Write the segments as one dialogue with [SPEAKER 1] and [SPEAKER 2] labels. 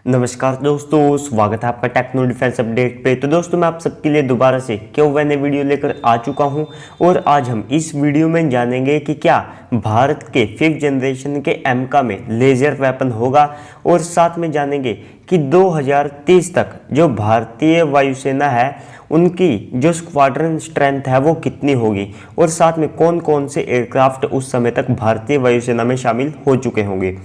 [SPEAKER 1] नमस्कार दोस्तों, स्वागत है आपका टेक्नो डिफेंस अपडेट पे। तो दोस्तों मैं आप सबके लिए दोबारा से क्यों वीडियो लेकर आ चुका हूं और आज हम इस वीडियो में जानेंगे कि क्या भारत के 5th जनरेशन के एमका में लेजर वेपन होगा और साथ में जानेंगे कि 2030 तक जो भारतीय वायुसेना है उनकी जो स्क्वाड्रन स्ट्रेंथ है वो कितनी होगी और साथ में कौन कौन से एयरक्राफ्ट उस समय तक भारतीय वायुसेना में शामिल हो चुके होंगे।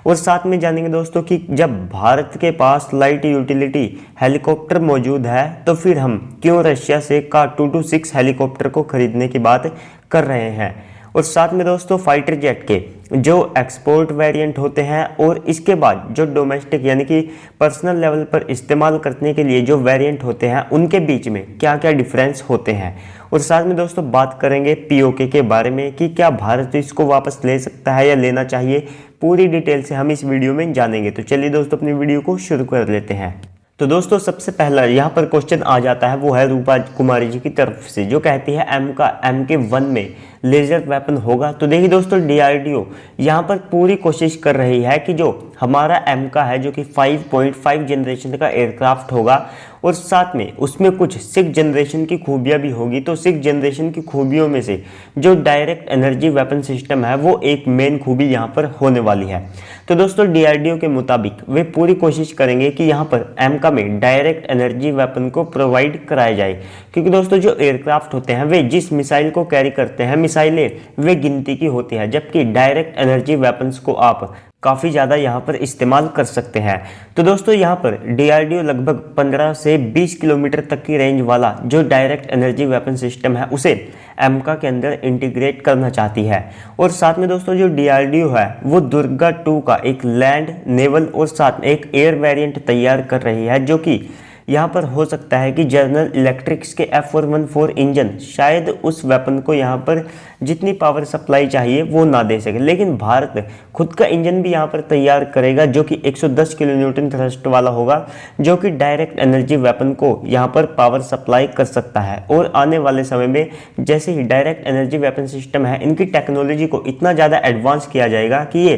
[SPEAKER 1] और साथ में जानेंगे दोस्तों कि जब भारत के पास लाइट यूटिलिटी हेलीकॉप्टर मौजूद है तो फिर हम क्यों रशिया से का 226 हेलीकॉप्टर को खरीदने की बात कर रहे हैं। और साथ में दोस्तों फाइटर जेट के जो एक्सपोर्ट वेरिएंट होते हैं और इसके बाद जो डोमेस्टिक यानी कि पर्सनल लेवल पर इस्तेमाल करने के लिए जो वेरिएंट होते हैं उनके बीच में क्या क्या डिफरेंस होते हैं। और साथ में दोस्तों बात करेंगे पीओके के बारे में कि क्या भारत इसको वापस ले सकता है या लेना चाहिए। पूरी डिटेल से हम इस वीडियो में जानेंगे। तो चलिए दोस्तों अपनी वीडियो को शुरू कर लेते हैं। तो दोस्तों सबसे पहला यहाँ पर क्वेश्चन आ जाता है, वो है रूपा कुमारी जी की तरफ से, जो कहती है MK1 में लेजर वेपन होगा। तो देखिए दोस्तों डीआरडीओ यहाँ पर पूरी कोशिश कर रही है कि जो हमारा एमका है जो कि 5.5 जनरेशन का एयरक्राफ्ट होगा और साथ में उसमें कुछ 6th जनरेशन की खूबियां भी होगी। तो 6th जनरेशन की खूबियों में से जो डायरेक्ट एनर्जी वेपन सिस्टम है वो एक मेन खूबी यहाँ पर होने वाली है। तो दोस्तों डीआरडीओ के मुताबिक वे पूरी कोशिश करेंगे कि यहाँ पर एमका में डायरेक्ट एनर्जी वेपन को प्रोवाइड कराया जाए, क्योंकि दोस्तों जो एयरक्राफ्ट होते हैं वे जिस मिसाइल को कैरी करते हैं मिसाइलें वे गिनती की होती है, जबकि डायरेक्ट एनर्जी वेपन्स को आप काफ़ी ज़्यादा यहाँ पर इस्तेमाल कर सकते हैं। तो दोस्तों यहाँ पर डीआरडीओ लगभग 15 से 20 किलोमीटर तक की रेंज वाला जो डायरेक्ट एनर्जी वेपन सिस्टम है उसे एमका के अंदर इंटीग्रेट करना चाहती है। और साथ में दोस्तों जो डीआरडीओ है वो दुर्गा 2 का एक लैंड नेवल और साथ में एक एयर वेरिएंट तैयार कर रही है, जो कि यहाँ पर हो सकता है कि जनरल इलेक्ट्रिक्स के F414 इंजन शायद उस वेपन को यहाँ पर जितनी पावर सप्लाई चाहिए वो ना दे सके, लेकिन भारत खुद का इंजन भी यहाँ पर तैयार करेगा जो कि 110 किलो न्यूटन थ्रस्ट वाला होगा, जो कि डायरेक्ट एनर्जी वेपन को यहाँ पर पावर सप्लाई कर सकता है। और आने वाले समय में जैसे ही डायरेक्ट एनर्जी वेपन सिस्टम है इनकी टेक्नोलॉजी को इतना ज़्यादा एडवांस किया जाएगा कि ये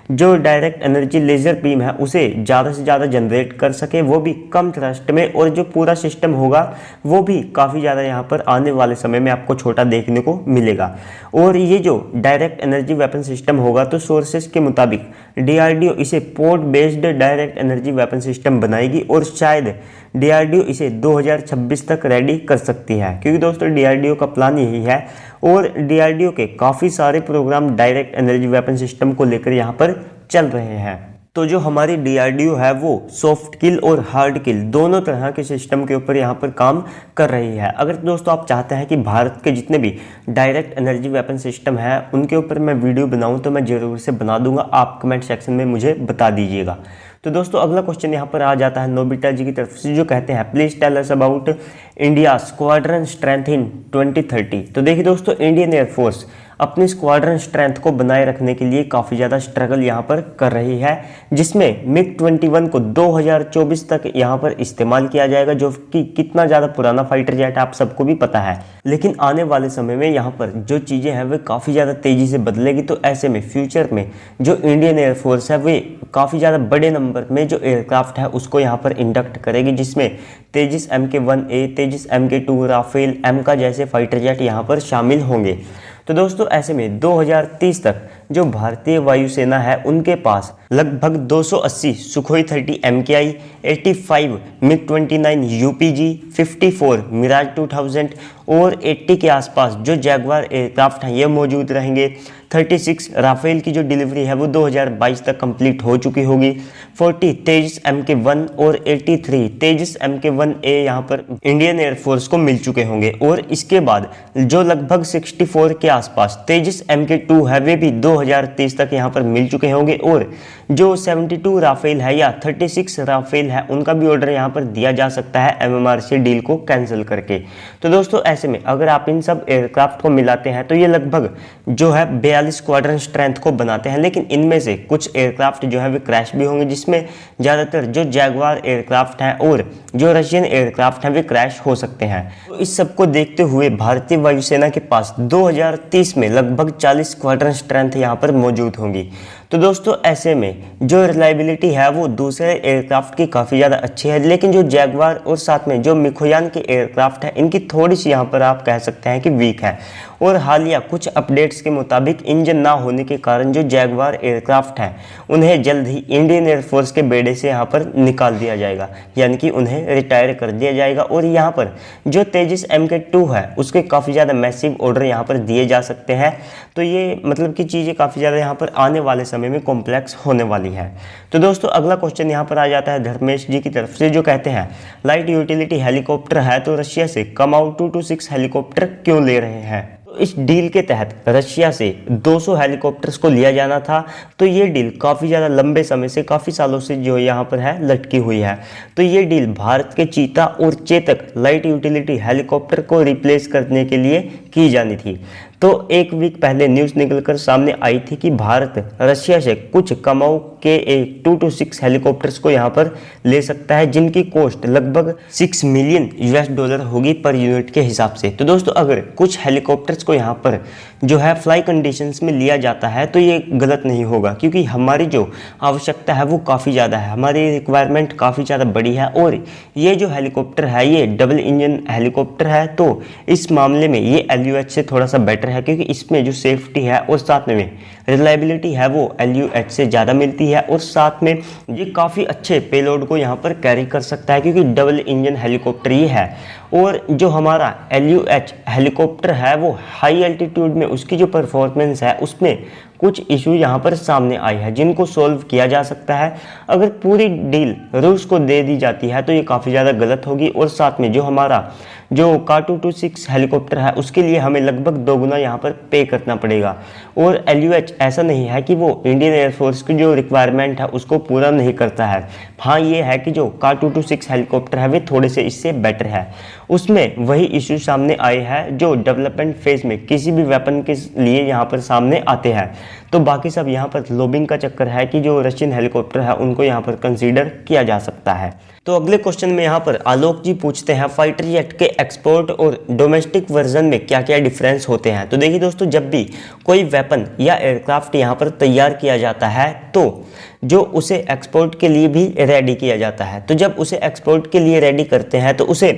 [SPEAKER 1] जो डायरेक्ट एनर्जी लेजर बीम है उसे ज़्यादा से ज़्यादा जनरेट कर सके, वो भी कम थ्रस्ट में, और जो पूरा सिस्टम होगा वो भी काफ़ी ज़्यादा यहाँ पर आने वाले समय में आपको छोटा देखने को मिलेगा। और ये जो डायरेक्ट एनर्जी वेपन सिस्टम होगा तो सोर्सेस के मुताबिक डीआरडीओ इसे port based direct energy weapon system बनाएगी और शायद डीआरडीओ इसे 2026 तक रेडी कर सकती है, क्योंकि दोस्तों डीआरडीओ का प्लान यही है। और डीआरडीओ के काफ़ी सारे programme direct energy weapon system को लेकर यहाँ पर चल रहे हैं। तो जो हमारी डीआरडीओ है वो सॉफ्ट किल और हार्ड किल दोनों तरह के सिस्टम के ऊपर यहाँ पर काम कर रही है। अगर दोस्तों आप चाहते हैं कि भारत के जितने भी डायरेक्ट एनर्जी वेपन सिस्टम है उनके ऊपर मैं वीडियो बनाऊं तो मैं ज़रूर से बना दूंगा, आप कमेंट सेक्शन में मुझे बता दीजिएगा। तो दोस्तों अगला क्वेश्चन यहाँ पर आ जाता है नोबिता जी की तरफ से, जो कहते हैं please tell us about India squadron strength in 2030। तो देखिए दोस्तों इंडियन एयरफोर्स अपनी स्क्वाड्रन स्ट्रेंथ को बनाए रखने के लिए काफ़ी ज़्यादा स्ट्रगल यहाँ पर कर रही है, जिसमें MiG-21 को 2024 तक यहाँ पर इस्तेमाल किया जाएगा, जो कि कितना ज़्यादा पुराना फाइटर जेट आप सबको भी पता है। लेकिन आने वाले समय में यहाँ पर जो चीज़ें हैं वे काफ़ी ज़्यादा तेज़ी से बदलेगी। तो ऐसे में फ्यूचर में जो इंडियन एयरफोर्स है वे काफ़ी ज़्यादा बड़े नंबर में जो एयरक्राफ्ट है उसको यहाँ पर इंडक्ट करेगी, जिसमें तेजस MK1A, तेजस MK2, राफेल, एमका जैसे फाइटर जेट यहाँ पर शामिल होंगे। तो दोस्तों ऐसे में 2030 तक जो भारतीय वायुसेना है उनके पास लगभग 280 Sukhoi 30 MKI, 85 MiG-29 UPG, 54 Miraj 2000 और 80 के आसपास जो जैगवार एयरक्राफ्ट हैं ये मौजूद रहेंगे। 36 राफेल की जो डिलीवरी है वो 2022 तक कंप्लीट हो चुकी होगी। 40 तेजस MK1 और 83 तेजस MK1A यहाँ पर इंडियन एयरफोर्स को मिल चुके होंगे। और इसके बाद जो लगभग 64 के आसपास तेजस MK2 है वे भी 2030 तक यहाँ पर मिल चुके होंगे। और जो 72 राफेल है या 36 राफेल है उनका भी ऑर्डर यहाँ पर दिया जा सकता है MMRC डील को कैंसिल करके। तो दोस्तों ऐसे में अगर आप इन सब एयरक्राफ्ट को मिलाते हैं तो ये लगभग जो है 42 स्क्वाड्रन स्ट्रेंथ को बनाते हैं। लेकिन इनमें से कुछ एयरक्राफ्ट जो है वे क्रैश भी होंगे, जिसमें ज़्यादातर जो जैगवार एयरक्राफ्ट हैं और जो रशियन एयरक्राफ्ट हैं वे क्रैश हो सकते हैं। तो इस सब को देखते हुए भारतीय वायुसेना के पास 2030 में लगभग 40 स्क्वाड्रन स्ट्रेंथ यहाँ पर मौजूद होंगी। तो दोस्तों ऐसे में जो रिलायबिलिटी है वो दूसरे एयरक्राफ्ट की काफ़ी ज़्यादा अच्छी है, लेकिन जो जैगवार और साथ में जो मिखोयान के एयरक्राफ्ट है इनकी थोड़ी सी यहाँ पर आप कह सकते हैं कि वीक है। और हालिया कुछ अपडेट्स के मुताबिक इंजन ना होने के कारण जो जैगवार एयरक्राफ्ट है उन्हें जल्द ही इंडियन एयरफोर्स के बेड़े से यहाँ पर निकाल दिया जाएगा, यानी कि उन्हें रिटायर कर दिया जाएगा। और यहाँ पर जो तेजस MK2 है उसके काफ़ी ज़्यादा मैसिव ऑर्डर यहाँ पर दिए जा सकते हैं। तो ये मतलब कि चीज़ें काफ़ी ज़्यादा यहाँ पर आने वाले समय में कॉम्प्लेक्स होने वाली है। तो दोस्तों अगला क्वेश्चन यहाँ पर आ जाता है धर्मेश जी की तरफ से, जो कहते हैं लाइट यूटिलिटी हेलीकॉप्टर है तो रशिया से कमाऊ 226 हेलीकॉप्टर क्यों ले रहे हैं। इस डील के तहत रशिया से 200 हेलीकॉप्टर्स को लिया जाना था। तो ये डील काफ़ी ज़्यादा लंबे समय से, काफ़ी सालों से जो यहाँ पर है लटकी हुई है। तो ये डील भारत के चीता और चेतक लाइट यूटिलिटी हेलीकॉप्टर को रिप्लेस करने के लिए की जानी थी। तो एक वीक पहले न्यूज़ निकलकर सामने आई थी कि भारत रशिया से कुछ कमाऊ के 226 हेलीकॉप्टर्स को यहाँ पर ले सकता है, जिनकी कॉस्ट लगभग $6 मिलियन होगी पर यूनिट के हिसाब से। तो दोस्तों अगर कुछ हेलीकॉप्टर्स को यहाँ पर जो है फ्लाई कंडीशंस में लिया जाता है तो ये गलत नहीं होगा, क्योंकि हमारी जो आवश्यकता है वो काफ़ी ज़्यादा है, हमारी रिक्वायरमेंट काफ़ी ज़्यादा बड़ी है। और ये जो हेलीकॉप्टर है ये डबल इंजन हेलीकॉप्टर है, तो इस मामले में ये LUH से थोड़ा सा बेटर है, क्योंकि इसमें जो सेफ्टी है और साथ में रिलायबिलिटी है वो LUH से ज़्यादा मिलती है। और साथ में ये काफ़ी अच्छे पेलोड को यहाँ पर कैरी कर सकता है, क्योंकि डबल इंजन हेलीकॉप्टर ये है। और जो हमारा LUH हेलीकॉप्टर है वो हाई एल्टीट्यूड में उसकी जो परफॉर्मेंस है उसमें कुछ इशू यहाँ पर सामने आई है, जिनको सोल्व किया जा सकता है। अगर पूरी डील रूस को दे दी जाती है तो ये काफ़ी ज़्यादा गलत होगी। और साथ में जो हमारा जो Ka-226 हेलीकॉप्टर है उसके लिए हमें लगभग 2 गुना यहाँ पर पे करना पड़ेगा। और LUH ऐसा नहीं है कि वो इंडियन एयरफोर्स की जो रिक्वायरमेंट है उसको पूरा नहीं करता है। हाँ ये है कि जो Ka-226 हेलीकॉप्टर है वे थोड़े से इससे बेटर है, उसमें वही इशू सामने आए हैं जो डेवलपमेंट फेज में किसी भी वेपन के लिए यहाँ पर सामने आते हैं। तो बाकी सब यहाँ पर लॉबिंग का चक्कर है कि जो रशियन हेलीकॉप्टर है उनको यहाँ पर कंसीडर किया जा सकता है। तो अगले क्वेश्चन में यहाँ पर आलोक जी पूछते हैं फाइटर जेट के एक्सपोर्ट और डोमेस्टिक वर्जन में क्या क्या डिफरेंस होते हैं। तो देखिए दोस्तों, जब भी कोई वेपन या एयरक्राफ्ट यहाँ पर तैयार किया जाता है तो जो उसे एक्सपोर्ट के लिए भी रेडी किया जाता है। तो जब उसे एक्सपोर्ट के लिए रेडी करते हैं तो उसे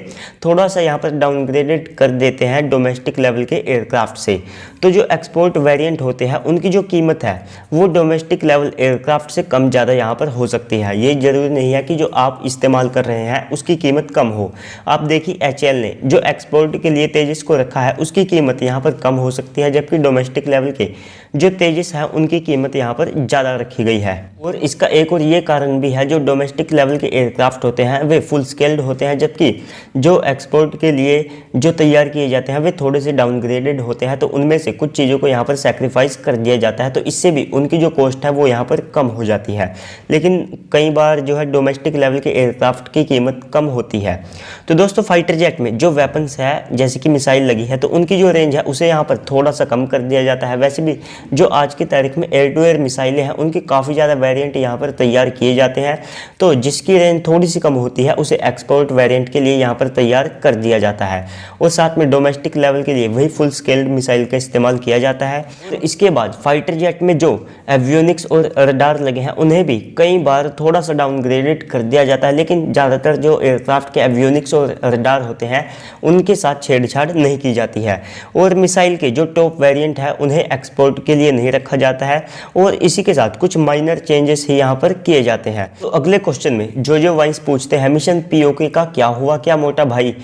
[SPEAKER 1] थोड़ा सा यहाँ पर डाउनग्रेडेड कर देते हैं डोमेस्टिक लेवल के एयरक्राफ्ट से। तो जो एक्सपोर्ट वेरिएंट होते हैं उनकी जो कीमत है वो डोमेस्टिक लेवल एयरक्राफ्ट से कम ज़्यादा यहाँ पर हो सकती है। ये जरूरी नहीं है कि जो आप इस्तेमाल कर रहे हैं उसकी कीमत कम हो। आप देखिए HAL ने जो एक्सपोर्ट के लिए तेजस को रखा है उसकी कीमत यहाँ पर कम हो सकती है, जबकि डोमेस्टिक लेवल के जो तेजस है उनकी कीमत यहाँ पर ज़्यादा रखी गई है। और इसका एक और ये कारण भी है, जो डोमेस्टिक लेवल के एयरक्राफ्ट होते हैं वे फुल स्केल्ड होते हैं, जबकि जो एक्सपोर्ट के लिए जो तैयार किए जाते हैं वे थोड़े से डाउनग्रेडेड होते हैं। तो उनमें से कुछ चीज़ों को यहाँ पर सेक्रीफाइस कर दिया जाता है, तो इससे भी उनकी जो कॉस्ट है वो यहाँ पर कम हो जाती है। लेकिन कई बार जो है डोमेस्टिक लेवल के एयरक्राफ्ट की कीमत कम होती है। तो दोस्तों फाइटर जेट में जो वेपन्स है जैसे कि मिसाइल लगी है तो उनकी जो रेंज है उसे यहाँ पर थोड़ा सा कम कर दिया जाता है। वैसे भी जो आज की तारीख में एयर टू एयर मिसाइलें हैं उनकी काफ़ी ज़्यादा वेरिएंट यहाँ पर तैयार किए जाते हैं, तो जिसकी रेंज थोड़ी सी कम होती है उसे एक्सपोर्ट वेरिएंट के लिए यहाँ पर तैयार कर दिया जाता है। और साथ में डोमेस्टिक लेवल के लिए वही फुल स्केल्ड मिसाइल का इस्तेमाल किया जाता है। तो इसके बाद फाइटर जेट में जो एवियोनिक्स और रडार लगे हैं उन्हें भी कई बार थोड़ा सा डाउनग्रेडेड कर दिया जाता है, लेकिन ज़्यादातर जो एयरक्राफ्ट के एवियोनिक्स और रडार होते हैं उनके साथ छेड़छाड़ नहीं की जाती है। और मिसाइल के जो टॉप वेरिएंट है उन्हें एक्सपोर्ट के लिए नहीं रखा जाता है, और इसी के साथ कुछ माइनर चेंजेस ही यहाँ पर किए जाते हैं। तो अगले क्वेश्चन में जो वाइंस पूछते हैं मिशन POK का क्या हुआ, क्या मोटा भाई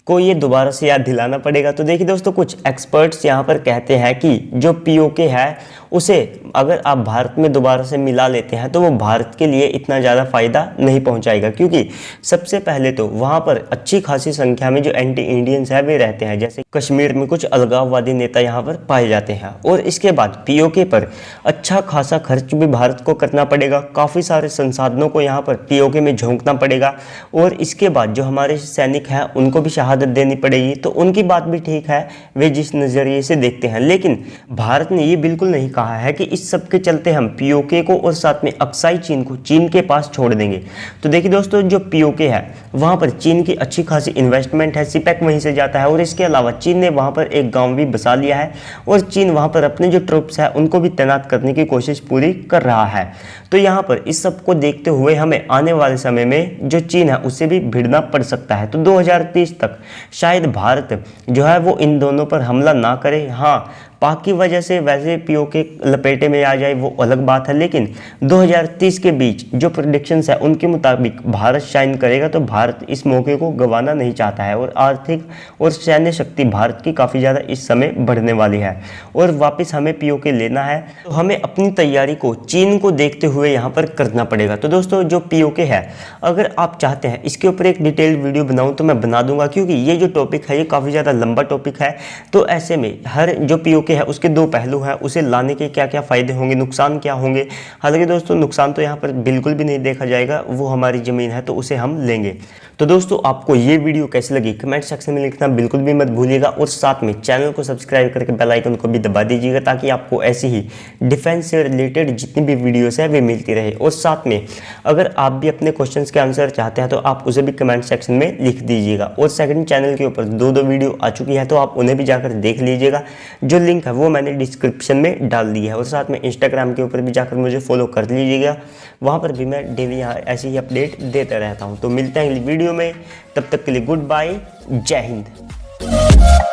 [SPEAKER 1] को ये दोबारा से याद दिलाना पड़ेगा। तो देखिए दोस्तों, कुछ एक्सपर्ट्स यहाँ पर कहते हैं कि जो POK है उसे अगर आप भारत में दोबारा से मिला लेते हैं तो वो भारत के लिए इतना ज़्यादा फ़ायदा नहीं पहुँचाएगा, क्योंकि सबसे पहले तो वहाँ पर अच्छी खासी संख्या में जो एंटी इंडियंस है वे रहते हैं। जैसे कश्मीर में कुछ अलगाववादी नेता यहाँ पर पाए जाते हैं, और इसके बाद POK पर अच्छा खासा खर्च भी भारत को करना पड़ेगा, काफ़ी सारे संसाधनों को यहाँ पर POK में झोंकना पड़ेगा। और इसके बाद जो हमारे सैनिक हैं उनको भी शहादत देनी पड़ेगी। तो उनकी बात भी ठीक है, वे जिस नज़रिए से देखते हैं, लेकिन भारत ने ये बिल्कुल नहीं कहा है कि इस सब के चलते हम पीओके को और साथ में अक्साई चीन को चीन के पास छोड़ देंगे। तो देखिए दोस्तों, जो पीओके है वहाँ पर चीन की अच्छी खासी इन्वेस्टमेंट है, सिपेक वहीं से जाता है और इसके अलावा चीन ने वहाँ पर एक गाँव भी बसा लिया है और चीन वहाँ पर अपने जो ट्रूप्स है उनको भी तैनात करने की कोशिश पूरी कर रहा है। तो यहाँ पर इस सब को देखते हुए हमें आने वाले समय में जो चीन है उससे भी भिड़ना पड़ सकता है। तो 2030 तक शायद भारत जो है वो इन दोनों पर हमला ना करे। हाँ, पाक की वजह से वैसे पीओके लपेटे में आ जाए वो अलग बात है, लेकिन 2030 के बीच जो प्रेडिक्शंस है उनके मुताबिक भारत शाइन करेगा। तो भारत इस मौके को गंवाना नहीं चाहता है और आर्थिक और सैन्य शक्ति भारत की काफ़ी ज़्यादा इस समय बढ़ने वाली है और वापस हमें पीओके लेना है। तो हमें अपनी तैयारी को चीन को देखते हुए यहाँ पर करना पड़ेगा। तो दोस्तों, जो पीओके है, अगर आप चाहते हैं इसके ऊपर एक डिटेल्ड वीडियो बनाऊँ तो मैं बना दूंगा, क्योंकि ये जो टॉपिक है ये काफ़ी ज़्यादा लंबा टॉपिक है। तो ऐसे में हर जो पीओके है उसके दो पहलू हैं, उसे लाने के क्या क्या फ़ायदे होंगे, नुकसान क्या होंगे। हालांकि दोस्तों, नुकसान तो यहाँ पर बिल्कुल भी नहीं देखा जाएगा, वो हमारी ज़मीन है तो उसे हम लेंगे। तो दोस्तों, आपको ये वीडियो कैसी लगी कमेंट सेक्शन में लिखना बिल्कुल भी मत भूलिएगा और साथ में चैनल को सब्सक्राइब करके बेल आइकन को भी दबा दीजिएगा, ताकि आपको ऐसी ही डिफेंस से रिलेटेड जितनी भी वीडियोस है वे मिलती रहे। और साथ में अगर आप भी अपने क्वेश्चंस के आंसर चाहते हैं तो आप उसे भी कमेंट सेक्शन में लिख दीजिएगा। और सेकंड, चैनल के ऊपर दो वीडियो आ चुकी है तो आप उन्हें भी जाकर देख लीजिएगा, जो लिंक है वो मैंने डिस्क्रिप्शन में डाल दी है। और साथ में इंस्टाग्राम के ऊपर भी जाकर मुझे फॉलो कर लीजिएगा, वहाँ पर भी मैं डेली यहाँ ऐसी ही अपडेट देता रहता हूँ। तो मिलते हैं अगली वीडियो में, तब तक के लिए गुड बाय, जय हिंद।